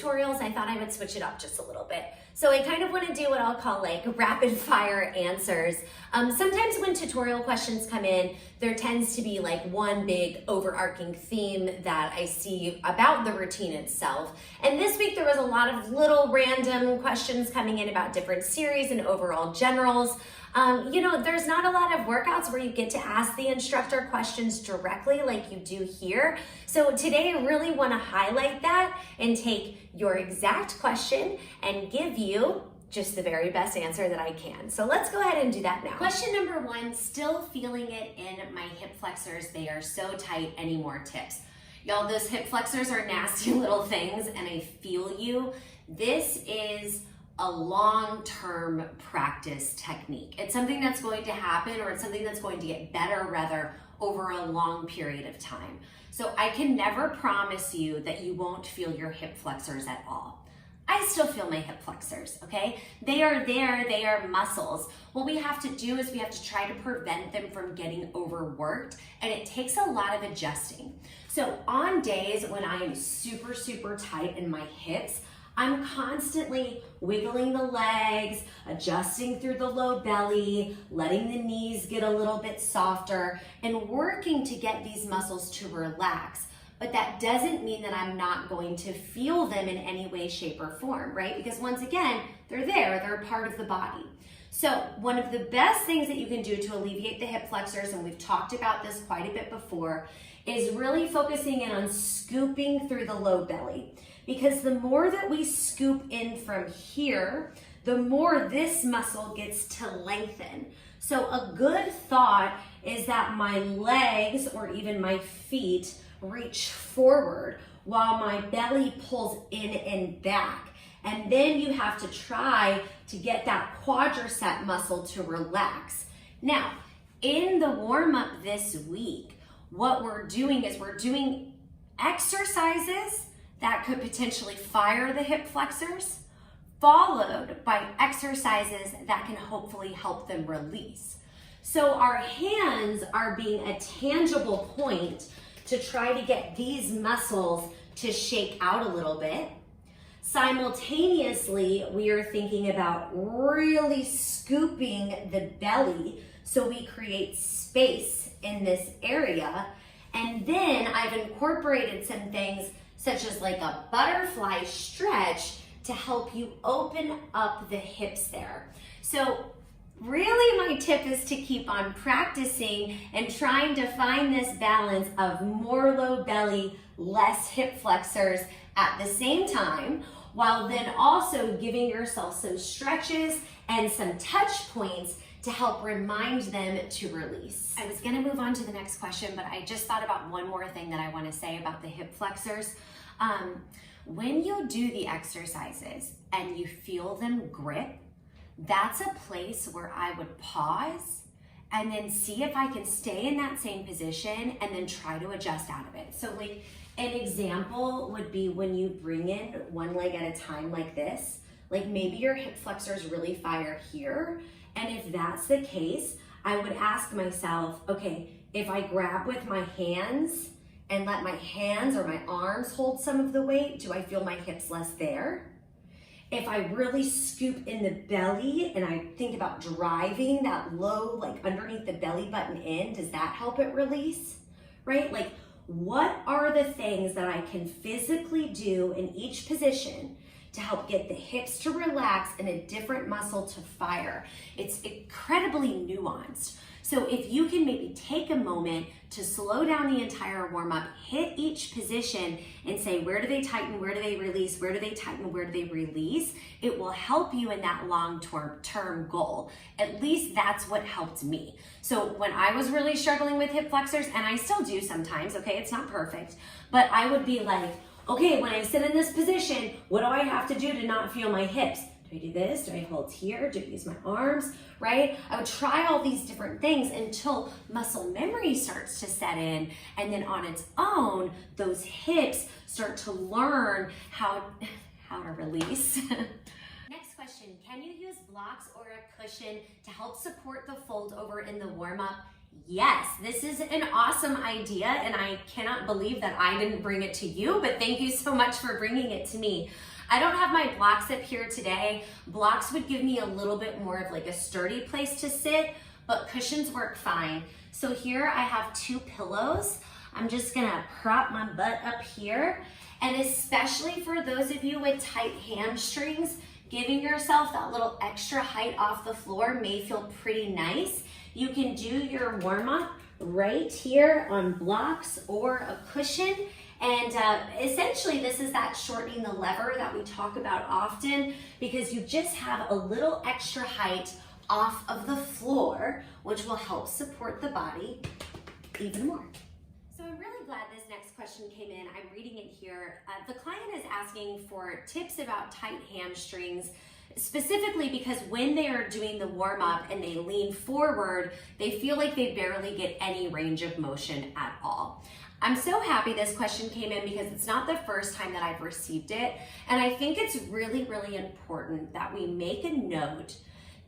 tutorials, I thought I would switch it up just a little bit. So I kind of want to do what I'll call like rapid fire answers. Sometimes when tutorial questions come in, there tends to be like one big overarching theme that I see about the routine itself. And this week there was a lot of little random questions coming in about different series and overall generals. You know, there's not a lot of workouts where you get to ask the instructor questions directly like you do here. So today I really want to highlight that and take your exact question and give you just the very best answer that I can. So let's go ahead and do that now. Question number 1, still feeling it in my hip flexors. They are so tight. Any more tips? Y'all, those hip flexors are nasty little things and I feel you. This is a long-term practice technique. It's something that's going to happen, or it's something that's going to get better rather over a long period of time. So I can never promise you that you won't feel your hip flexors at all. I still feel my hip flexors, okay? They are there, they are muscles. What we have to do is we have to try to prevent them from getting overworked, and it takes a lot of adjusting. So on days when I am super, super tight in my hips, I'm constantly wiggling the legs, adjusting through the low belly, letting the knees get a little bit softer, and working to get these muscles to relax. But that doesn't mean that I'm not going to feel them in any way, shape, or form, right? Because once again, they're there, they're a part of the body. So one of the best things that you can do to alleviate the hip flexors, and we've talked about this quite a bit before, is really focusing in on scooping through the low belly. Because the more that we scoop in from here, the more this muscle gets to lengthen. So a good thought is that my legs or even my feet reach forward while my belly pulls in and back. And then you have to try to get that quadricep muscle to relax. Now, in the warm-up this week, what we're doing is we're doing exercises that could potentially fire the hip flexors, followed by exercises that can hopefully help them release. So our hands are being a tangible point to try to get these muscles to shake out a little bit. Simultaneously, we are thinking about really scooping the belly so we create space in this area. And then I've incorporated some things such as like a butterfly stretch to help you open up the hips there. So really my tip is to keep on practicing and trying to find this balance of more low belly, less hip flexors at the same time, while then also giving yourself some stretches and some touch points to help remind them to release. I was gonna move on to the next question, but I just thought about one more thing that I wanna say about the hip flexors. When you do the exercises and you feel them grip, that's a place where I would pause and then see if I can stay in that same position and then try to adjust out of it. So like an example would be when you bring in one leg at a time like this, like maybe your hip flexors really fire here. And if that's the case, I would ask myself, okay, if I grab with my hands and let my hands or my arms hold some of the weight, do I feel my hips less there? If I really scoop in the belly and I think about driving that low, like underneath the belly button in, does that help it release, right? Like, what are the things that I can physically do in each position to help get the hips to relax and a different muscle to fire? It's incredibly nuanced. So if you can maybe take a moment to slow down the entire warm-up, hit each position and say, where do they tighten, where do they release, where do they tighten, where do they release, it will help you in that long-term goal. At least that's what helped me. So when I was really struggling with hip flexors, and I still do sometimes, okay, it's not perfect, but I would be like, okay, when I sit in this position, what do I have to do to not feel my hips? Do I do this? Do I hold here? Do I use my arms, right? I would try all these different things until muscle memory starts to set in, and then on its own, those hips start to learn how to release. Next question, can you use blocks or a cushion to help support the fold over in the warm-up? Yes, this is an awesome idea, and I cannot believe that I didn't bring it to you, but thank you so much for bringing it to me. I don't have my blocks up here today. Blocks would give me a little bit more of like a sturdy place to sit, but cushions work fine. So here I have 2 pillows. I'm just gonna prop my butt up here, and especially for those of you with tight hamstrings, giving yourself that little extra height off the floor may feel pretty nice. You can do your warm-up right here on blocks or a cushion. And essentially this is that shortening the lever that we talk about often, because you just have a little extra height off of the floor, which will help support the body even more. So I'm really glad this next question came in. I'm reading it here. The client is asking for tips about tight hamstrings, specifically because when they are doing the warm-up and they lean forward, they feel like they barely get any range of motion at all. I'm so happy this question came in because it's not the first time that I've received it. And I think it's really, really important that we make a note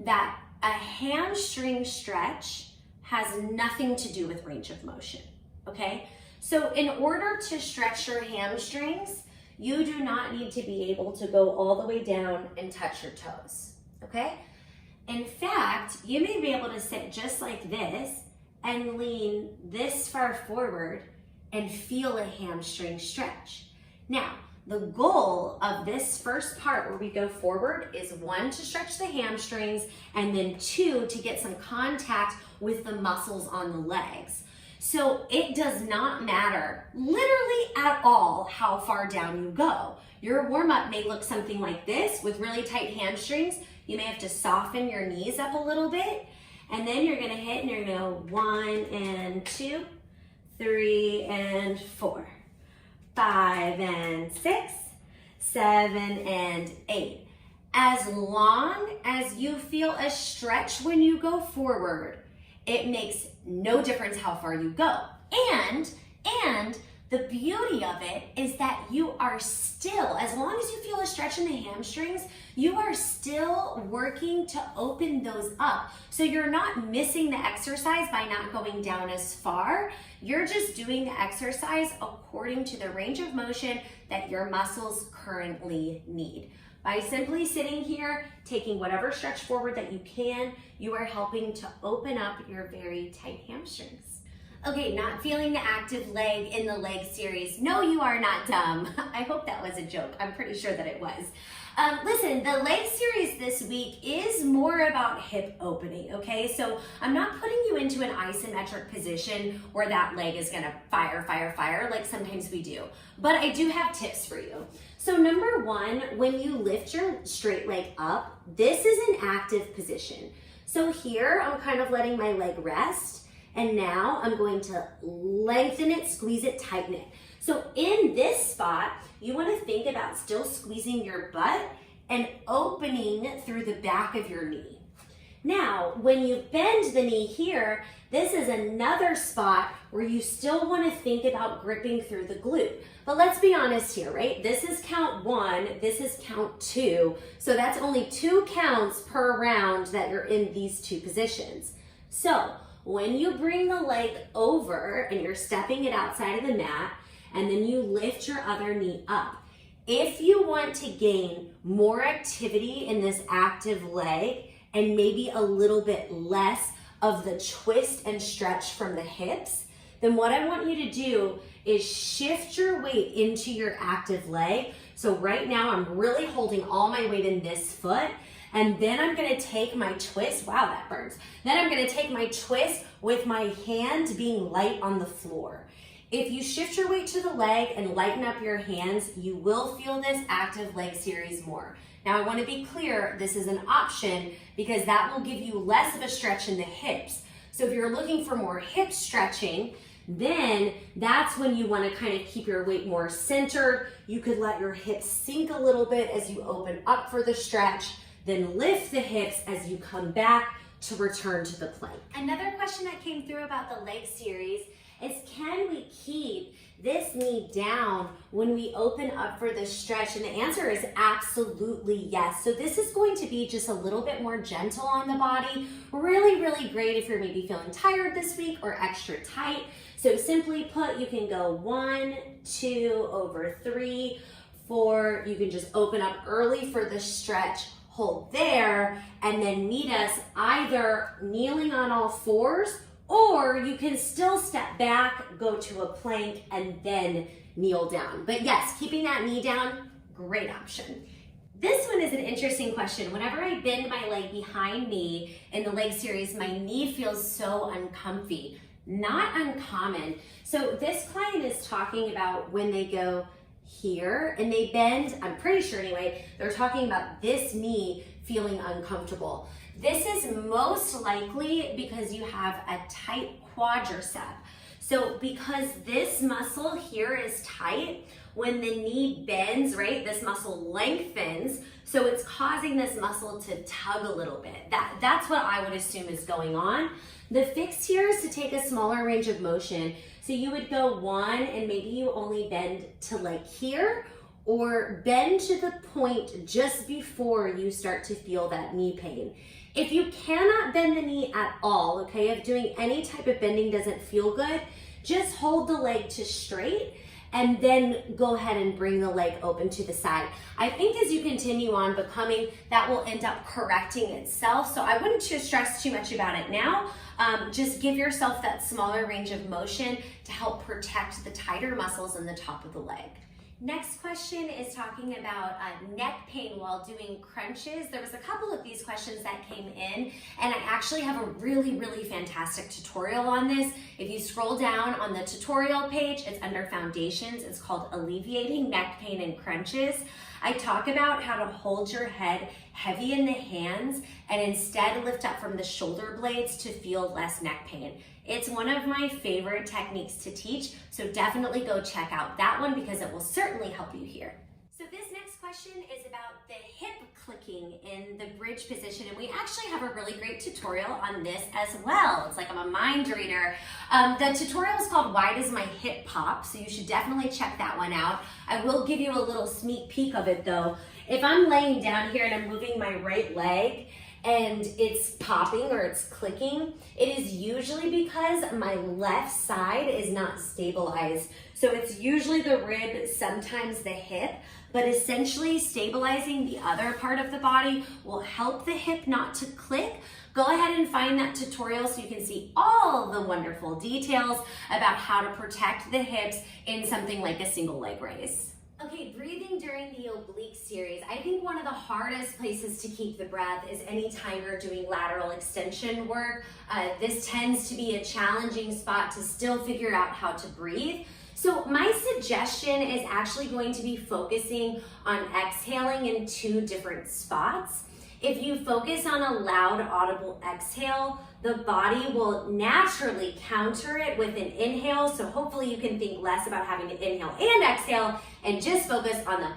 that a hamstring stretch has nothing to do with range of motion, okay? So in order to stretch your hamstrings, you do not need to be able to go all the way down and touch your toes, okay? In fact, you may be able to sit just like this and lean this far forward and feel a hamstring stretch. Now, the goal of this first part where we go forward is 1, to stretch the hamstrings, and then 2, to get some contact with the muscles on the legs. So it does not matter literally at all how far down you go. Your warm-up may look something like this with really tight hamstrings. You may have to soften your knees up a little bit, and then you're gonna hit and you're gonna go 1 and 2, 3 and 4, 5 and 6, 7 and 8. As long as you feel a stretch when you go forward, it makes no difference how far you go. And the beauty of it is that you are still, as long as you feel a stretch in the hamstrings, you are still working to open those up. So you're not missing the exercise by not going down as far. You're just doing the exercise according to the range of motion that your muscles currently need. By simply sitting here, taking whatever stretch forward that you can, you are helping to open up your very tight hamstrings. Okay, not feeling the active leg in the leg series. No, you are not dumb. I hope that was a joke. I'm pretty sure that it was. Listen, the leg series this week is more about hip opening, okay? So I'm not putting you into an isometric position where that leg is gonna fire, fire, fire, like sometimes we do. But I do have tips for you. So number 1, when you lift your straight leg up, this is an active position. So here, I'm kind of letting my leg rest, and now I'm going to lengthen it, squeeze it, tighten it. So in this spot, you want to think about still squeezing your butt and opening through the back of your knee. Now, when you bend the knee here, this is another spot where you still want to think about gripping through the glute. But let's be honest here, right? This is count 1, this is count 2. So that's only 2 counts per round that you're in these 2 positions. So when you bring the leg over and you're stepping it outside of the mat, and then you lift your other knee up, if you want to gain more activity in this active leg and maybe a little bit less of the twist and stretch from the hips, then what I want you to do is shift your weight into your active leg. So right now I'm really holding all my weight in this foot, and then I'm gonna take my twist, wow, that burns. Then I'm gonna take my twist with my hand being light on the floor. If you shift your weight to the leg and lighten up your hands, you will feel this active leg series more. Now I wanna be clear, this is an option because that will give you less of a stretch in the hips. So if you're looking for more hip stretching, then that's when you wanna kind of keep your weight more centered. You could let your hips sink a little bit as you open up for the stretch, then lift the hips as you come back to return to the plank. Another question that came through about the leg series is can we keep this knee down when we open up for the stretch? And the answer is absolutely yes. So this is going to be just a little bit more gentle on the body. Really, really great if you're maybe feeling tired this week or extra tight. So simply put, you can go 1, 2, over 3, 4. You can just open up early for the stretch, hold there, and then meet us either kneeling on all fours, or you can still step back, go to a plank, and then kneel down. But yes, keeping that knee down, great option. This one is an interesting question. Whenever I bend my leg behind me in the leg series, my knee feels so uncomfy. Not uncommon. So this client is talking about when they go here and they bend, I'm pretty sure anyway, they're talking about this knee feeling uncomfortable. This is most likely because you have a tight quadricep. So because this muscle here is tight, when the knee bends, right, this muscle lengthens, so it's causing this muscle to tug a little bit. That's what I would assume is going on. The fix here is to take a smaller range of motion. So you would go 1 and maybe you only bend to like here, or bend to the point just before you start to feel that knee pain. If you cannot bend the knee at all, okay, if doing any type of bending doesn't feel good, just hold the leg to straight and then go ahead and bring the leg open to the side. I think as you continue on becoming, that will end up correcting itself. So I wouldn't stress too much about it now. Just give yourself that smaller range of motion to help protect the tighter muscles in the top of the leg. Next question is talking about neck pain while doing crunches. There was a couple of these questions that came in, and I actually have a really, really fantastic tutorial on this. If you scroll down on the tutorial page, it's under foundations. It's called Alleviating Neck Pain and Crunches. I talk about how to hold your head heavy in the hands and instead lift up from the shoulder blades to feel less neck pain. It's one of my favorite techniques to teach, so definitely go check out that one because it will certainly help you here. So this next question is about the hip clicking in the bridge position, and we actually have a really great tutorial on this as well. It's like I'm a mind reader. The tutorial is called Why Does My Hip Pop? So you should definitely check that one out. I will give you a little sneak peek of it though. If I'm laying down here and I'm moving my right leg and it's popping or it's clicking, it is usually because my left side is not stabilized. So it's usually the rib, sometimes the hip, but essentially stabilizing the other part of the body will help the hip not to click. Go ahead and find that tutorial so you can see all the wonderful details about how to protect the hips in something like a single leg raise. Okay, breathing during the oblique series. I think one of the hardest places to keep the breath is anytime you're doing lateral extension work. This tends to be a challenging spot to still figure out how to breathe. So my suggestion is actually going to be focusing on exhaling in 2 different spots. If you focus on a loud, audible exhale, the body will naturally counter it with an inhale. So hopefully you can think less about having to inhale and exhale and just focus on the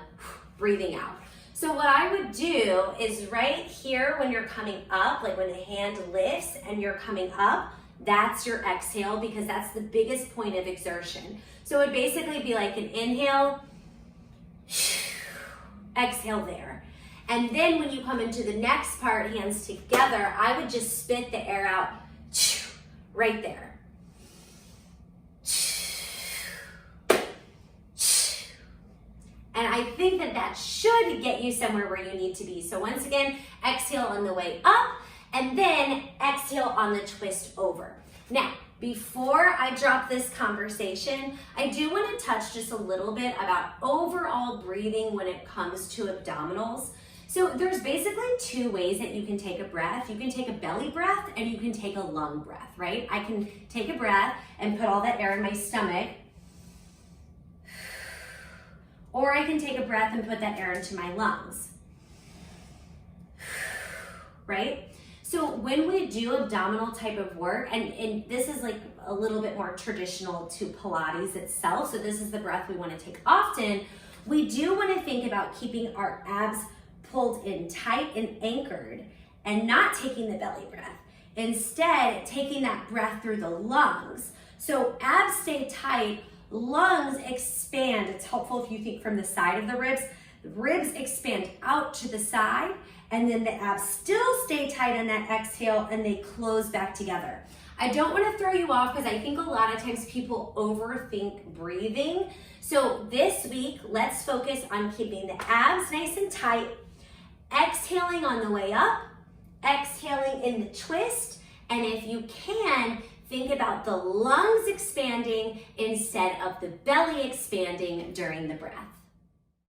breathing out. So what I would do is right here when you're coming up, like when the hand lifts and you're coming up, that's your exhale because that's the biggest point of exertion. So it would basically be like an inhale, exhale there. And then when you come into the next part, hands together, I would just spit the air out right there. And I think that that should get you somewhere where you need to be. So once again, exhale on the way up and then exhale on the twist over. Now, before I drop this conversation, I do want to touch just a little bit about overall breathing when it comes to abdominals. So there's basically 2 ways that you can take a breath. You can take a belly breath and you can take a lung breath, right? I can take a breath and put all that air in my stomach, or I can take a breath and put that air into my lungs, right? So when we do abdominal type of work, and this is like a little bit more traditional to Pilates itself, so this is the breath we want to take often, we do want to think about keeping our abs pulled in tight and anchored and not taking the belly breath. Instead, taking that breath through the lungs. So abs stay tight, lungs expand. It's helpful if you think from the side of the ribs expand out to the side, and then the abs still stay tight on that exhale and they close back together. I don't want to throw you off because I think a lot of times people overthink breathing. So this week, let's focus on keeping the abs nice and tight, exhaling on the way up, exhaling in the twist, and if you can, think about the lungs expanding instead of the belly expanding during the breath.